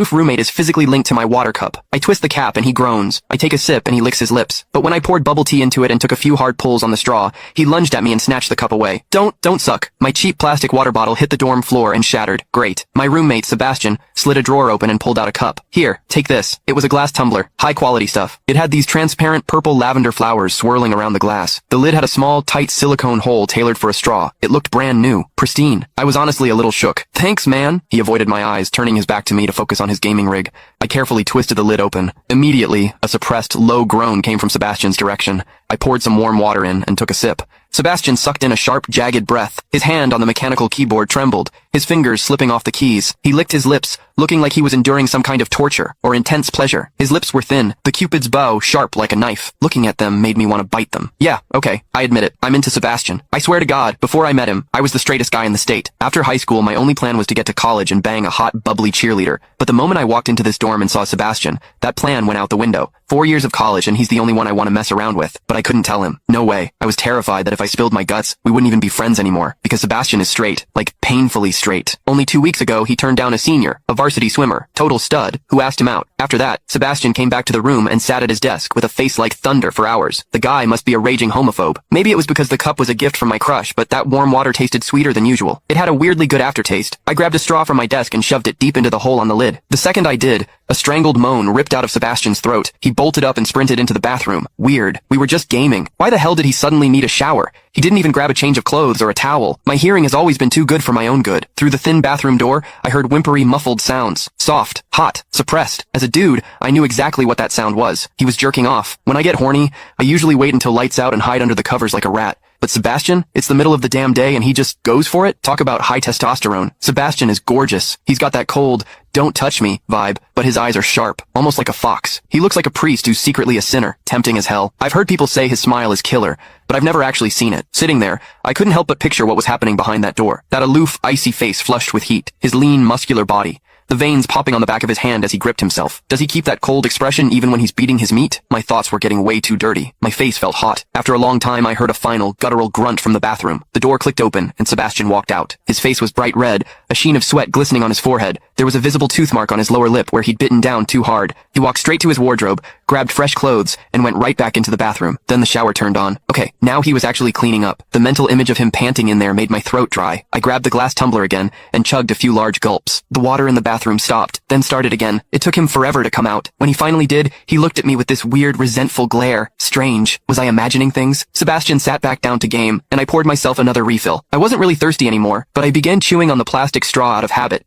aloof roommate is physically linked to my water cup. I twist the cap and he groans. I take a sip and he licks his lips. But when I poured bubble tea into it and took a few hard pulls on the straw, he lunged at me and snatched the cup away. Don't suck. My cheap plastic water bottle hit the dorm floor and shattered. Great. My roommate, Sebastian, slid a drawer open and pulled out a cup. Here, take this. It was a glass tumbler. High quality stuff. It had these transparent purple lavender flowers swirling around the glass. The lid had a small, tight silicone hole tailored for a straw. It looked brand new. Pristine. I was honestly a little shook. Thanks, man. He avoided my eyes, turning his back to me to focus on his gaming rig. I carefully twisted the lid open. Immediately, a suppressed, low groan came from Sebastian's direction. I poured some warm water in and took a sip. Sebastian sucked in a sharp, jagged breath. His hand on the mechanical keyboard trembled, his fingers slipping off the keys. He licked his lips, looking like he was enduring some kind of torture or intense pleasure. His lips were thin, the Cupid's bow sharp like a knife. Looking at them made me want to bite them. Yeah, okay, I admit it. I'm into Sebastian. I swear to God, before I met him, I was the straightest guy in the state. After high school, my only plan was to get to college and bang a hot, bubbly cheerleader. But the moment I walked into this dorm and saw Sebastian, that plan went out the window. 4 years of college and he's the only one I want to mess around with. But I couldn't tell him. No way. I was terrified that if I spilled my guts, we wouldn't even be friends anymore. Because Sebastian is straight. Like, painfully straight. Only 2 weeks ago, he turned down a senior, a varsity swimmer, total stud, who asked him out. After that, Sebastian came back to the room and sat at his desk with a face like thunder for hours. The guy must be a raging homophobe. Maybe it was because the cup was a gift from my crush, but that warm water tasted sweeter than usual. It had a weirdly good aftertaste. I grabbed a straw from my desk and shoved it deep into the hole on the lid. The second I did, a strangled moan ripped out of Sebastian's throat. He bolted up and sprinted into the bathroom. Weird. We were just gaming. Why the hell did he suddenly need a shower? He didn't even grab a change of clothes or a towel. My hearing has always been too good for my own good. Through the thin bathroom door, I heard whimpery, muffled sounds. Soft, hot, suppressed. As a dude, I knew exactly what that sound was. He was jerking off. When I get horny, I usually wait until lights out and hide under the covers like a rat. But Sebastian, it's the middle of the damn day and he just goes for it? Talk about high testosterone. Sebastian is gorgeous. He's got that cold, don't touch me vibe, but his eyes are sharp, almost like a fox. He looks like a priest who's secretly a sinner, tempting as hell. I've heard people say his smile is killer, but I've never actually seen it. Sitting there, I couldn't help but picture what was happening behind that door. That aloof, icy face flushed with heat, his lean, muscular body. The veins popping on the back of his hand as he gripped himself. Does he keep that cold expression even when he's beating his meat? My thoughts were getting way too dirty. My face felt hot. After a long time, I heard a final, guttural grunt from the bathroom. The door clicked open, and Sebastian walked out. His face was bright red, a sheen of sweat glistening on his forehead. There was a visible tooth mark on his lower lip where he'd bitten down too hard. He walked straight to his wardrobe, grabbed fresh clothes, and went right back into the bathroom. Then the shower turned on. Okay, now he was actually cleaning up. The mental image of him panting in there made my throat dry. I grabbed the glass tumbler again, and chugged a few large gulps. The water in the bathroom stopped, then started again. It took him forever to come out. When he finally did, he looked at me with this weird, resentful glare. Strange. Was I imagining things? Sebastian sat back down to game, and I poured myself another refill. I wasn't really thirsty anymore, but I began chewing on the plastic straw out of habit.